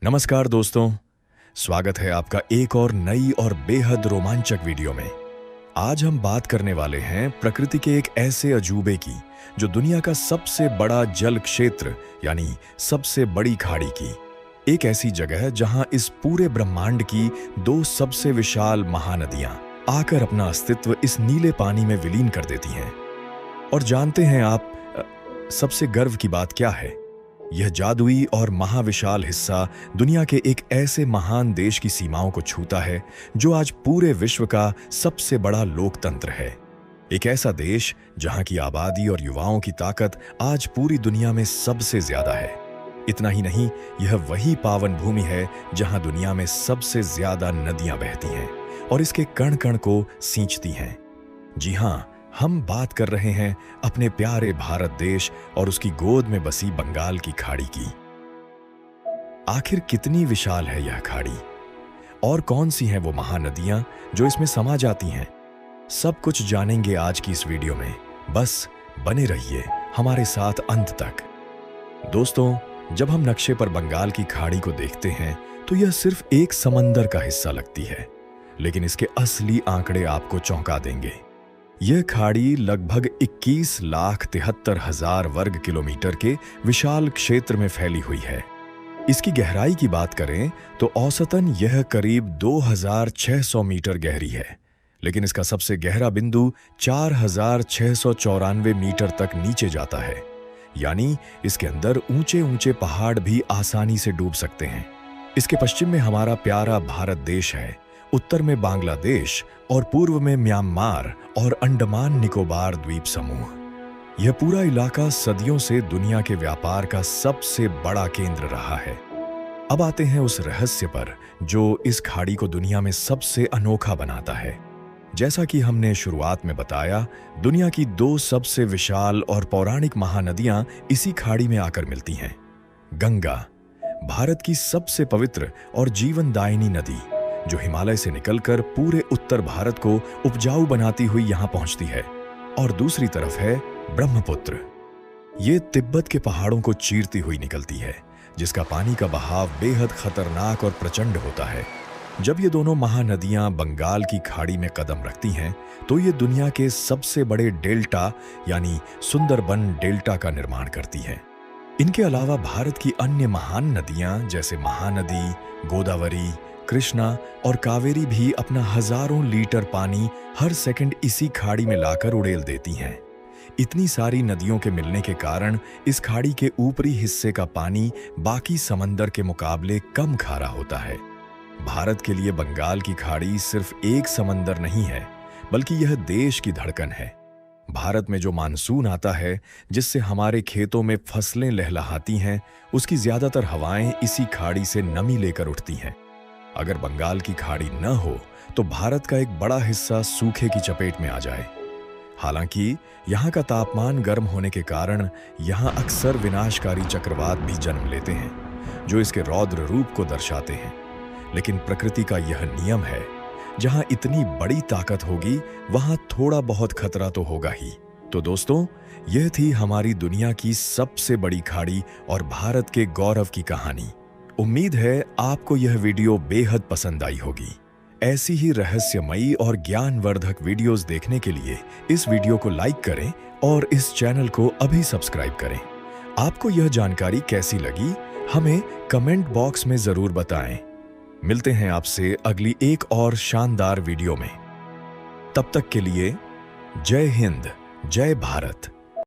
नमस्कार दोस्तों, स्वागत है आपका एक और नई और बेहद रोमांचक वीडियो में। आज हम बात करने वाले हैं प्रकृति के एक ऐसे अजूबे की जो दुनिया का सबसे बड़ा जल क्षेत्र यानी सबसे बड़ी खाड़ी की। एक ऐसी जगह जहां इस पूरे ब्रह्मांड की दो सबसे विशाल महानदियां आकर अपना अस्तित्व इस नीले पानी में विलीन कर देती हैं। और जानते हैं आप सबसे गर्व की बात क्या है? यह जादुई और महाविशाल हिस्सा दुनिया के एक ऐसे महान देश की सीमाओं को छूता है जो आज पूरे विश्व का सबसे बड़ा लोकतंत्र है। एक ऐसा देश जहां की आबादी और युवाओं की ताकत आज पूरी दुनिया में सबसे ज्यादा है। इतना ही नहीं, यह वही पावन भूमि है जहां दुनिया में सबसे ज्यादा नदियां बहती हैं और इसके कण कण को सींचती हैं। जी हां, हम बात कर रहे हैं अपने प्यारे भारत देश और उसकी गोद में बसी बंगाल की खाड़ी की। आखिर कितनी विशाल है यह खाड़ी और कौन सी हैं वो महानदियां जो इसमें समा जाती हैं? सब कुछ जानेंगे आज की इस वीडियो में। बस बने रहिए हमारे साथ अंत तक। दोस्तों, जब हम नक्शे पर बंगाल की खाड़ी को देखते हैं तो यह सिर्फ एक समंदर का हिस्सा लगती है, लेकिन इसके असली आंकड़े आपको चौंका देंगे। यह खाड़ी लगभग 21,73,000 वर्ग किलोमीटर के विशाल क्षेत्र में फैली हुई है। इसकी गहराई की बात करें तो औसतन यह करीब 2,600 मीटर गहरी है, लेकिन इसका सबसे गहरा बिंदु 4,694 मीटर तक नीचे जाता है। यानी इसके अंदर ऊंचे ऊंचे पहाड़ भी आसानी से डूब सकते हैं। इसके पश्चिम में हमारा प्यारा भारत देश है, उत्तर में बांग्लादेश और पूर्व में म्यांमार और अंडमान निकोबार द्वीप समूह। यह पूरा इलाका सदियों से दुनिया के व्यापार का सबसे बड़ा केंद्र रहा है। अब आते हैं उस रहस्य पर जो इस खाड़ी को दुनिया में सबसे अनोखा बनाता है। जैसा कि हमने शुरुआत में बताया, दुनिया की दो सबसे विशाल और पौराणिक महानदियां इसी खाड़ी में आकर मिलती हैं। गंगा, भारत की सबसे पवित्र और जीवनदायिनी नदी, जो हिमालय से निकलकर पूरे उत्तर भारत को उपजाऊ बनाती हुई यहां पहुंचती है। और दूसरी तरफ है ब्रह्मपुत्र। ये तिब्बत के पहाड़ों को चीरती हुई निकलती है, जिसका पानी का बहाव बेहद खतरनाक और प्रचंड होता है। जब ये दोनों महानदियां बंगाल की खाड़ी में कदम रखती हैं तो ये दुनिया के सबसे बड़े डेल्टा यानी सुंदरबन डेल्टा का निर्माण करती हैं। इनके अलावा भारत की अन्य महान नदियां जैसे महानदी, गोदावरी, कृष्णा और कावेरी भी अपना हजारों लीटर पानी हर सेकंड इसी खाड़ी में लाकर उड़ेल देती हैं। इतनी सारी नदियों के मिलने के कारण इस खाड़ी के ऊपरी हिस्से का पानी बाकी समंदर के मुकाबले कम खारा होता है। भारत के लिए बंगाल की खाड़ी सिर्फ एक समंदर नहीं है, बल्कि यह देश की धड़कन है। भारत में जो मानसून आता है, जिससे हमारे खेतों में फसलें लहलहाती हैं, उसकी ज्यादातर हवाएं इसी खाड़ी से नमी लेकर उठती हैं। अगर बंगाल की खाड़ी न हो तो भारत का एक बड़ा हिस्सा सूखे की चपेट में आ जाए। हालांकि यहाँ का तापमान गर्म होने के कारण यहाँ अक्सर विनाशकारी चक्रवात भी जन्म लेते हैं, जो इसके रौद्र रूप को दर्शाते हैं। लेकिन प्रकृति का यह नियम है, जहाँ इतनी बड़ी ताकत होगी वहाँ थोड़ा बहुत खतरा तो होगा ही। तो दोस्तों, यह थी हमारी दुनिया की सबसे बड़ी खाड़ी और भारत के गौरव की कहानी। उम्मीद है आपको यह वीडियो बेहद पसंद आई होगी। ऐसी ही रहस्यमयी और ज्ञानवर्धक वीडियोस देखने के लिए इस वीडियो को लाइक करें और इस चैनल को अभी सब्सक्राइब करें। आपको यह जानकारी कैसी लगी, हमें कमेंट बॉक्स में जरूर बताएं। मिलते हैं आपसे अगली एक और शानदार वीडियो में। तब तक के लिए जय हिंद, जय भारत।